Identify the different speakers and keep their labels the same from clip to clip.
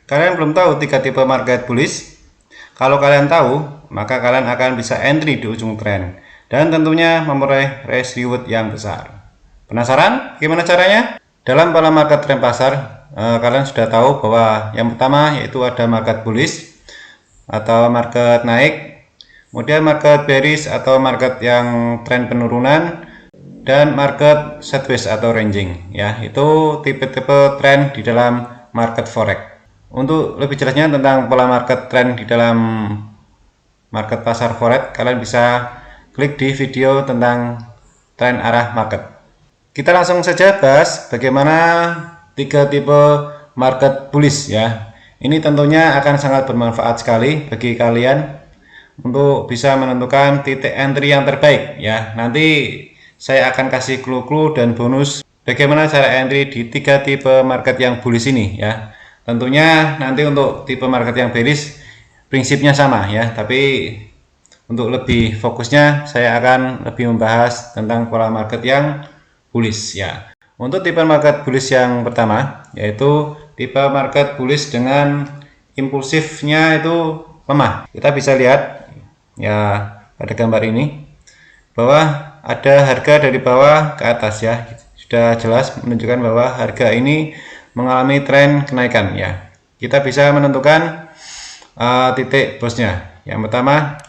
Speaker 1: Kalian belum tahu 3 tipe market bullish? Kalau kalian tahu, maka kalian akan bisa entry di ujung tren dan tentunya memperoleh risk reward yang besar. Penasaran gimana caranya? Dalam pola market tren pasar, kalian sudah tahu bahwa yang pertama yaitu ada market bullish atau market naik, kemudian market bearish atau market yang tren penurunan, dan market sideways atau ranging. Ya, itu tipe-tipe tren di dalam market forex. Untuk lebih jelasnya tentang pola market tren di dalam market pasar forex, kalian bisa klik di video tentang tren arah market. Kita langsung saja bahas bagaimana 3 tipe market bullish ya. Ini tentunya akan sangat bermanfaat sekali bagi kalian untuk bisa menentukan titik entry yang terbaik ya. Nanti saya akan kasih clue-clue dan bonus bagaimana cara entry di 3 tipe market yang bullish ini ya. Tentunya nanti untuk tipe market yang bearish prinsipnya sama ya, tapi untuk lebih fokusnya saya akan lebih membahas tentang pola market yang bullish ya. Untuk tipe market bullish yang pertama yaitu tipe market bullish dengan impulsifnya itu lemah. Kita bisa lihat ya pada gambar ini bahwa ada harga dari bawah ke atas ya. Sudah jelas menunjukkan bahwa harga ini mengalami tren kenaikan ya. Kita bisa menentukan titik bosnya. Yang pertama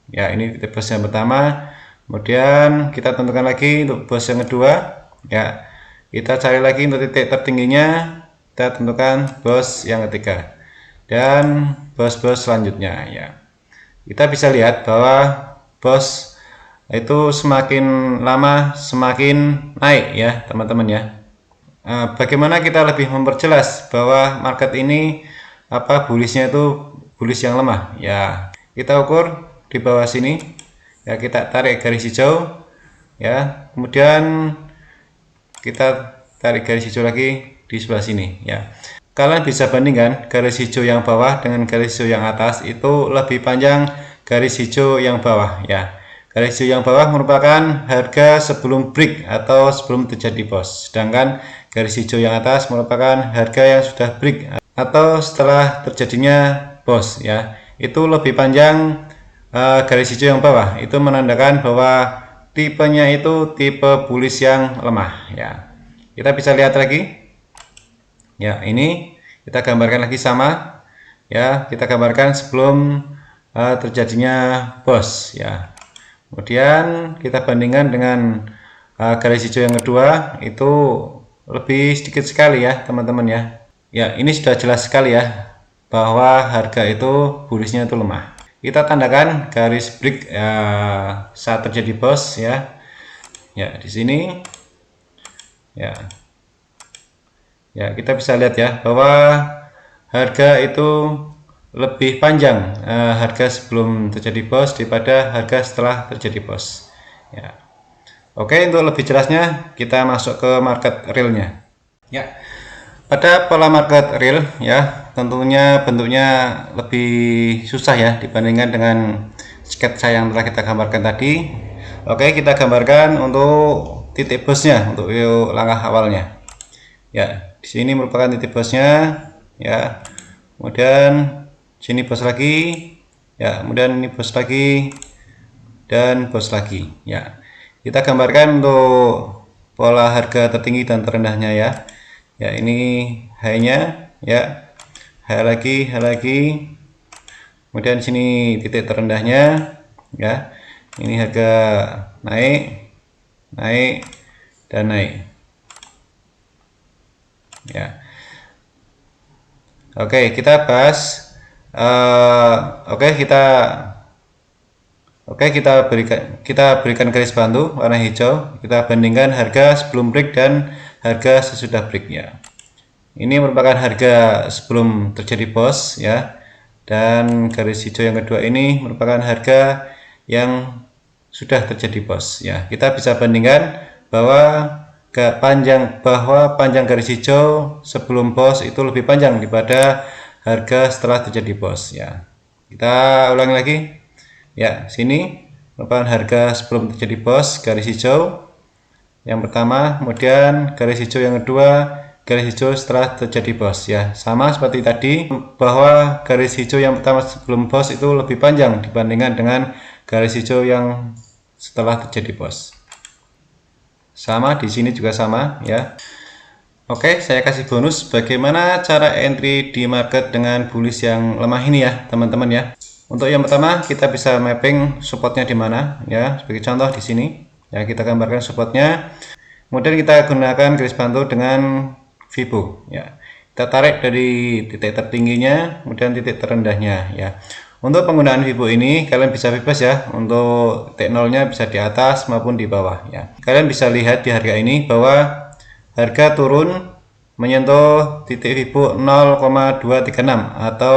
Speaker 1: ya, ini titik bos yang pertama. Kemudian kita tentukan lagi untuk bos yang kedua ya. Kita cari lagi untuk titik tertingginya, kita tentukan bos yang ketiga dan bos-bos selanjutnya ya. Kita bisa lihat bahwa bos itu semakin lama semakin naik ya teman-teman ya. Bagaimana kita lebih memperjelas bahwa market ini bullishnya itu bullish yang lemah ya, kita ukur di bawah sini ya, kita tarik garis hijau ya, kemudian kita tarik garis hijau lagi di sebelah sini ya. Kalian bisa bandingkan garis hijau yang bawah dengan garis hijau yang atas, itu lebih panjang garis hijau yang bawah ya. Garis hijau yang bawah merupakan harga sebelum break atau sebelum terjadi boss, sedangkan garis hijau yang atas merupakan harga yang sudah break atau setelah terjadinya boss ya. Itu lebih panjang garis hijau yang bawah, itu menandakan bahwa tipenya itu tipe bullish yang lemah ya. Kita bisa lihat lagi ya, ini kita gambarkan lagi sama ya, kita gambarkan sebelum terjadinya boss ya. Kemudian kita bandingkan dengan garis hijau yang kedua, itu lebih sedikit sekali ya teman-teman ya. Ya, ini sudah jelas sekali ya bahwa harga itu bullishnya itu lemah. Kita tandakan garis break saat terjadi boss ya. Ya, di sini ya. Ya, kita bisa lihat ya bahwa harga itu lebih panjang harga sebelum terjadi boss daripada harga setelah terjadi boss ya. Oke, untuk lebih jelasnya kita masuk ke market realnya ya. Pada pola market real ya, tentunya bentuknya lebih susah ya dibandingkan dengan sketsa yang telah kita gambarkan tadi. Oke, kita gambarkan untuk titik bosnya untuk langkah awalnya ya. Di sini merupakan titik bosnya ya, kemudian sini bos lagi ya, kemudian ini bos lagi dan bos lagi ya. Kita gambarkan untuk pola harga tertinggi dan terendahnya ya. Ya, ini high-nya ya, high lagi, kemudian sini titik terendahnya ya. Ini harga naik dan naik ya. Oke, kita bahas kita berikan garis bantu warna hijau. Kita bandingkan harga sebelum break dan harga sesudah break ya. Ini merupakan harga sebelum terjadi boss ya, dan garis hijau yang kedua ini merupakan harga yang sudah terjadi boss ya. Kita bisa bandingkan bahwa panjang garis hijau sebelum boss itu lebih panjang daripada harga setelah terjadi boss ya. Kita ulangi lagi ya, sini merupakan harga sebelum terjadi boss garis hijau yang pertama, kemudian garis hijau yang kedua garis hijau setelah terjadi BOS ya. Sama seperti tadi bahwa garis hijau yang pertama sebelum BOS itu lebih panjang dibandingkan dengan garis hijau yang setelah terjadi BOS. Sama di sini juga sama ya. Oke, saya kasih bonus bagaimana cara entry di market dengan bullish yang lemah ini ya, teman-teman ya. Untuk yang pertama kita bisa mapping supportnya di mana ya. Sebagai contoh di sini ya, kita gambarkan supportnya. Kemudian kita gunakan garis bantu dengan Fibo ya. Kita tarik dari titik tertingginya, kemudian titik terendahnya ya. Untuk penggunaan Fibo ini kalian bisa bebas ya. Untuk titik nolnya bisa di atas maupun di bawah ya. Kalian bisa lihat di harga ini bahwa harga turun menyentuh titik Fibo 0,236 atau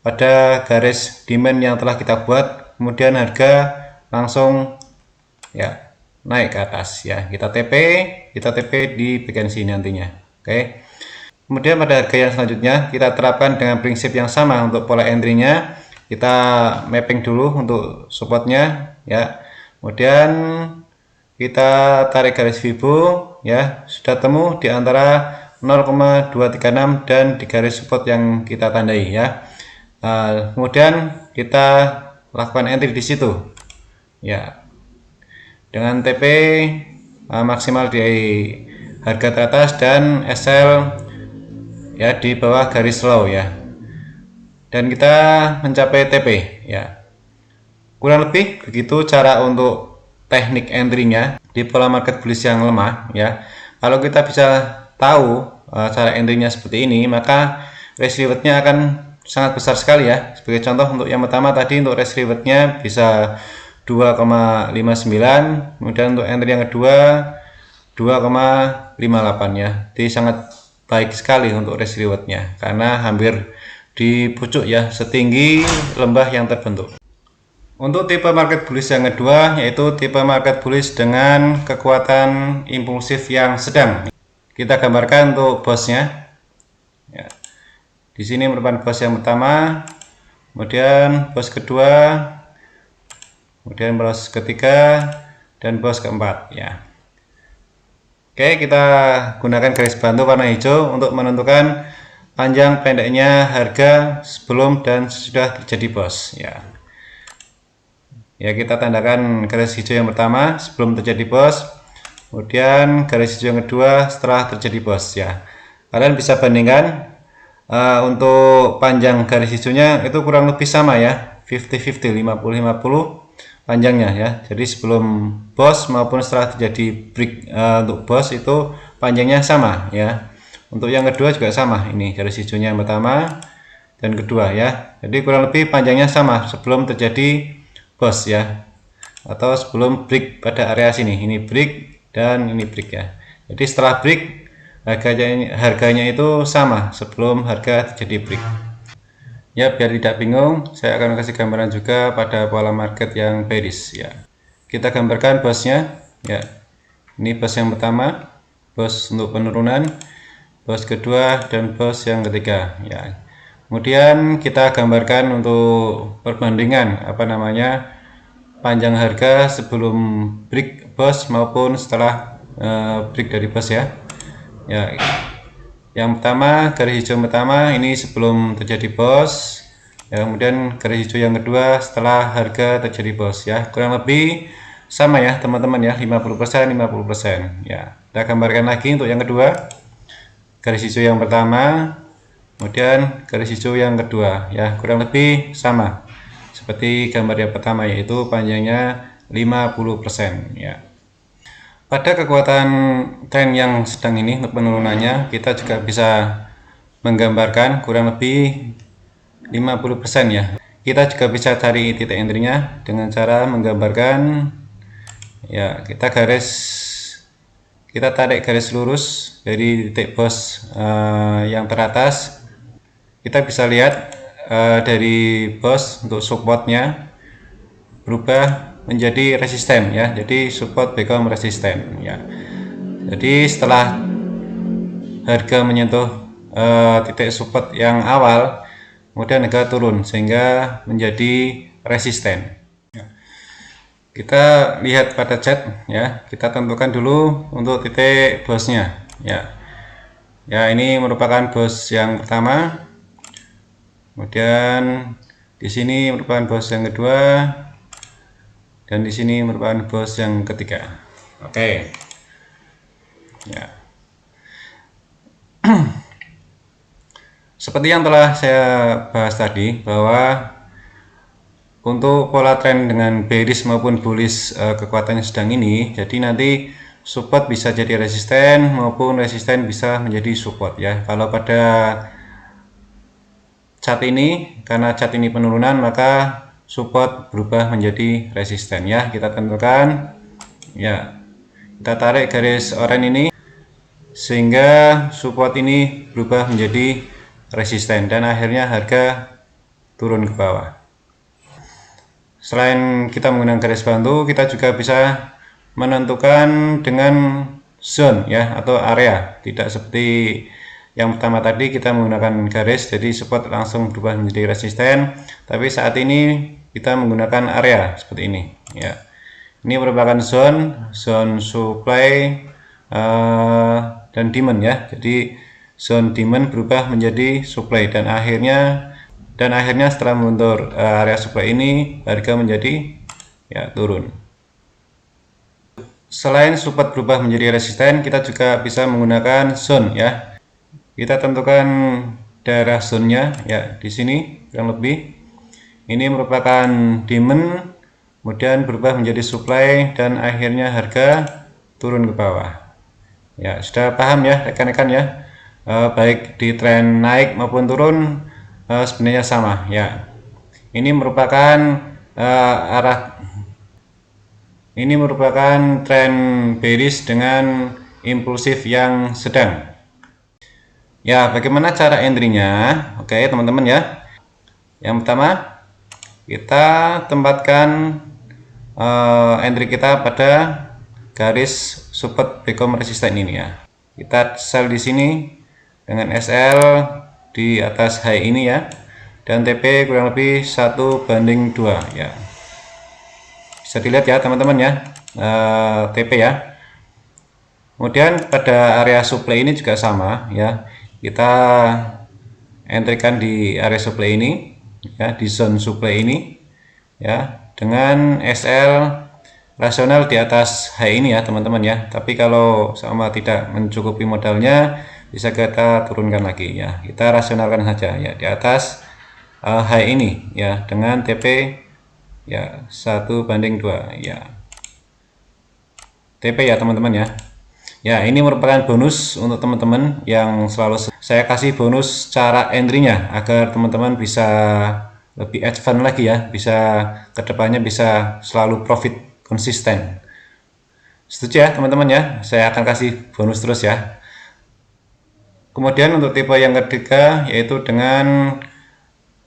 Speaker 1: pada garis demand yang telah kita buat, kemudian harga langsung ya naik ke atas ya. Kita TP di bagian sini nantinya. Oke. Kemudian pada harga yang selanjutnya kita terapkan dengan prinsip yang sama untuk pola entry-nya. Kita mapping dulu untuk supportnya ya. Kemudian kita tarik garis Fibo ya, sudah temu di antara 0,236 dan di garis support yang kita tandai ya. Kemudian kita lakukan entry di situ ya, dengan TP maksimal di harga teratas dan SL ya di bawah garis low ya, dan kita mencapai TP ya. Kurang lebih begitu cara untuk teknik entry-nya di pola market bullish yang lemah ya. Kalau kita bisa tahu cara entry-nya seperti ini, maka risk reward-nya akan sangat besar sekali ya. Sebagai contoh untuk yang pertama tadi, untuk risk reward-nya bisa 2,59, kemudian untuk entry yang kedua 2,58 ya. Jadi sangat baik sekali untuk risk reward-nya karena hampir di pucuk ya, setinggi lembah yang terbentuk. Untuk tipe market bullish yang kedua yaitu tipe market bullish dengan kekuatan impulsif yang sedang. Kita gambarkan untuk BOS-nya. Ya. Di sini merupakan BOS yang pertama, kemudian BOS kedua, kemudian BOS ketiga, dan BOS keempat. Ya. Oke, kita gunakan garis bantu warna hijau untuk menentukan panjang pendeknya harga sebelum dan sesudah terjadi BOS. Ya. Ya, kita tandakan garis hijau yang pertama sebelum terjadi BOS, kemudian garis hijau yang kedua setelah terjadi BOS ya. Kalian bisa bandingkan untuk panjang garis hijaunya itu kurang lebih sama ya, 50-50, 50-50 panjangnya ya. Jadi sebelum BOS maupun setelah terjadi break untuk BOS itu panjangnya sama ya. Untuk yang kedua juga sama, ini garis hijaunya yang pertama dan kedua ya. Jadi kurang lebih panjangnya sama sebelum terjadi BOS ya, atau sebelum break pada area sini. Ini break dan ini break ya. Jadi setelah break harganya itu sama sebelum harga terjadi break ya. Biar tidak bingung, saya akan kasih gambaran juga pada pola market yang bearish ya. Kita gambarkan BOS-nya ya. Ini BOS yang pertama, BOS untuk penurunan, BOS kedua, dan BOS yang ketiga ya. Kemudian kita gambarkan untuk perbandingan panjang harga sebelum break BOS maupun setelah break dari BOS ya. Ya, yang pertama garis hijau pertama ini sebelum terjadi BOS ya, kemudian garis hijau yang kedua setelah harga terjadi BOS ya. Kurang lebih sama ya teman-teman ya, 50% 50% ya. Kita gambarkan lagi untuk yang kedua, garis hijau yang pertama, kemudian garis hijau yang kedua ya, kurang lebih sama seperti gambar yang pertama, yaitu panjangnya 50% ya. Pada kekuatan tren yang sedang ini untuk penurunannya, kita juga bisa menggambarkan kurang lebih 50% ya. Kita juga bisa cari titik entry-nya dengan cara menggambarkan ya, kita tarik garis lurus dari titik BOS yang teratas. Kita bisa lihat dari BOS untuk supportnya berubah menjadi resisten ya. Jadi support become resisten ya. Jadi setelah harga menyentuh titik support yang awal, kemudian harga turun sehingga menjadi resisten. Kita lihat pada chart ya. Kita tentukan dulu untuk titik BOS-nya ya. Ya, ini merupakan bos yang pertama. Kemudian di sini merupakan bos yang kedua, dan di sini merupakan bos yang ketiga. Oke. Ya. Seperti yang telah saya bahas tadi, bahwa untuk pola tren dengan bearish maupun bullish kekuatannya sedang ini, jadi nanti support bisa jadi resisten maupun resisten bisa menjadi support ya. Kalau pada cat ini, karena cat ini penurunan, maka support berubah menjadi resisten ya. Kita tentukan ya, kita tarik garis oranye ini sehingga support ini berubah menjadi resisten dan akhirnya harga turun ke bawah. Selain kita menggunakan garis bantu, kita juga bisa menentukan dengan zone ya, atau area. Tidak seperti yang pertama tadi kita menggunakan garis jadi support langsung berubah menjadi resisten, tapi saat ini kita menggunakan area seperti ini ya. Ini merupakan zone supply dan demand ya. Jadi zone demand berubah menjadi supply dan akhirnya setelah menguntur area supply ini, harga menjadi ya turun. Selain support berubah menjadi resisten, kita juga bisa menggunakan zone ya. Kita tentukan daerah zone-nya ya, di sini kurang lebih. Ini merupakan demand, kemudian berubah menjadi supply dan akhirnya harga turun ke bawah. Ya, sudah paham ya rekan-rekan ya. Baik di tren naik maupun turun sebenarnya sama ya. Ini merupakan ini merupakan tren bearish dengan impulsif yang sedang. Ya, bagaimana cara entry-nya? Oke, teman-teman ya. Yang pertama, kita tempatkan entry kita pada garis support backup resisten ini ya. Kita sell di sini dengan SL di atas high ini ya, dan TP kurang lebih 1:2 ya. Bisa dilihat ya teman-teman ya, TP ya. Kemudian pada area supply ini juga sama ya, kita entrykan di area supply ini ya, di zone supply ini ya, dengan SL rasional di atas high ini ya teman-teman ya. Tapi kalau sama tidak mencukupi modalnya, bisa kita turunkan lagi ya, kita rasionalkan saja ya di atas high ini ya, dengan TP ya 1:2 ya, TP ya teman-teman ya. Ya, ini merupakan bonus untuk teman-teman yang selalu saya kasih bonus cara entry-nya agar teman-teman bisa lebih advance lagi ya, bisa kedepannya bisa selalu profit konsisten. Setuju ya teman-teman ya, saya akan kasih bonus terus ya. Kemudian untuk tipe yang ketiga yaitu dengan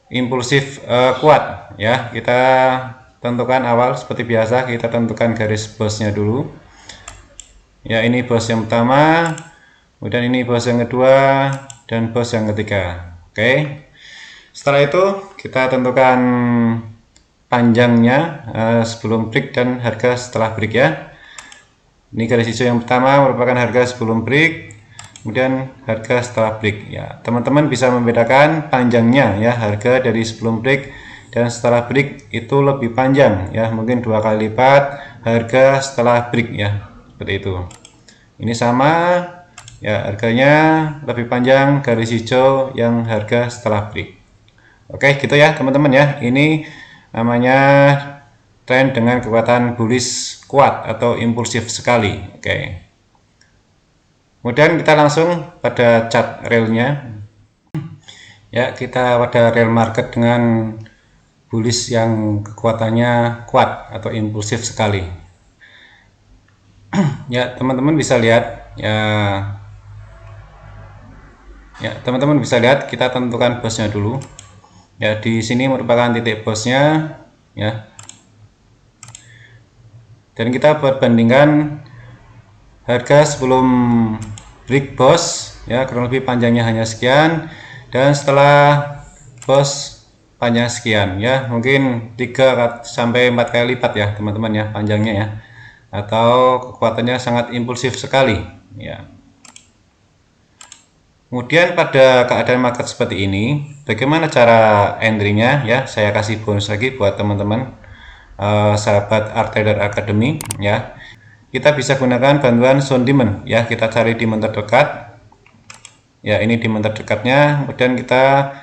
Speaker 1: impulsif kuat ya, kita tentukan awal seperti biasa, kita tentukan garis bosnya dulu ya. Ini bos yang pertama, kemudian ini bos yang kedua, dan bos yang ketiga. Oke, setelah itu kita tentukan panjangnya sebelum break dan harga setelah break ya. Ini garis hijau yang pertama merupakan harga sebelum break, kemudian harga setelah break ya. Teman-teman bisa membedakan panjangnya ya, harga dari sebelum break dan setelah break itu lebih panjang ya, mungkin 2 kali lipat harga setelah break ya, seperti itu. Ini sama ya, harganya lebih panjang garis hijau yang harga setelah break. Oke gitu ya teman-teman ya, ini namanya tren dengan kekuatan bullish kuat atau impulsif sekali. Oke, kemudian kita langsung pada chart realnya ya, kita pada real market dengan bullish yang kekuatannya kuat atau impulsif sekali. Ya teman-teman bisa lihat ya, teman-teman bisa lihat, kita tentukan bosnya dulu ya. Di sini merupakan titik bosnya ya, dan kita perbandingkan harga sebelum break bos ya, kurang lebih panjangnya hanya sekian, dan setelah bos panjang sekian ya, mungkin 3 sampai 4 kali lipat ya teman-teman ya panjangnya ya, atau kekuatannya sangat impulsif sekali ya. Kemudian pada keadaan market seperti ini, bagaimana cara entry-nya ya? Saya kasih bonus lagi buat teman-teman sahabat Art Trader Academy ya. Kita bisa gunakan bantuan sound demand ya. Kita cari demand terdekat. Ya, ini demand terdekatnya. Kemudian kita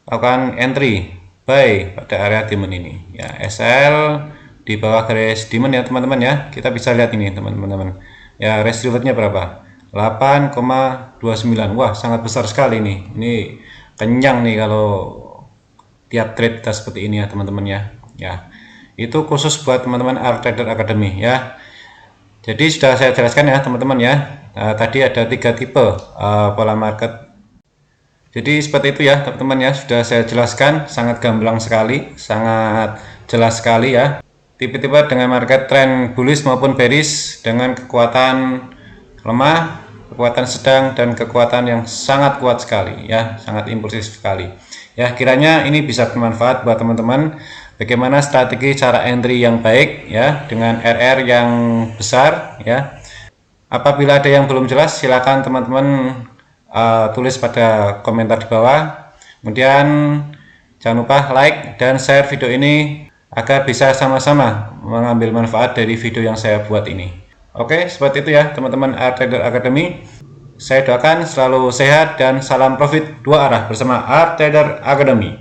Speaker 1: lakukan entry buy pada area demand ini. Ya, SL di bawah garis demand ya teman-teman ya. Kita bisa lihat ini teman-teman. Ya, risk rewardnya berapa? 8,29. Wah, sangat besar sekali nih. Ini kenyang nih kalau tiap trade kita seperti ini ya teman-teman ya. Ya, itu khusus buat teman-teman Art Trader Academy ya. Jadi sudah saya jelaskan ya teman-teman ya. Tadi ada 3 tipe pola market. Jadi seperti itu ya teman-teman ya. Sudah saya jelaskan, sangat gamblang sekali, sangat jelas sekali ya. Tipe-tipe dengan market trend bullish maupun bearish dengan kekuatan lemah, kekuatan sedang, dan kekuatan yang sangat kuat sekali ya, sangat impulsif sekali ya. Kiranya ini bisa bermanfaat buat teman-teman bagaimana strategi cara entry yang baik ya, dengan RR yang besar ya. Apabila ada yang belum jelas, silakan teman-teman tulis pada komentar di bawah. Kemudian jangan lupa like dan share video ini agar bisa sama-sama mengambil manfaat dari video yang saya buat ini. Oke, seperti itu ya teman-teman Art Trader Academy. Saya doakan selalu sehat dan salam profit dua arah bersama Art Trader Academy.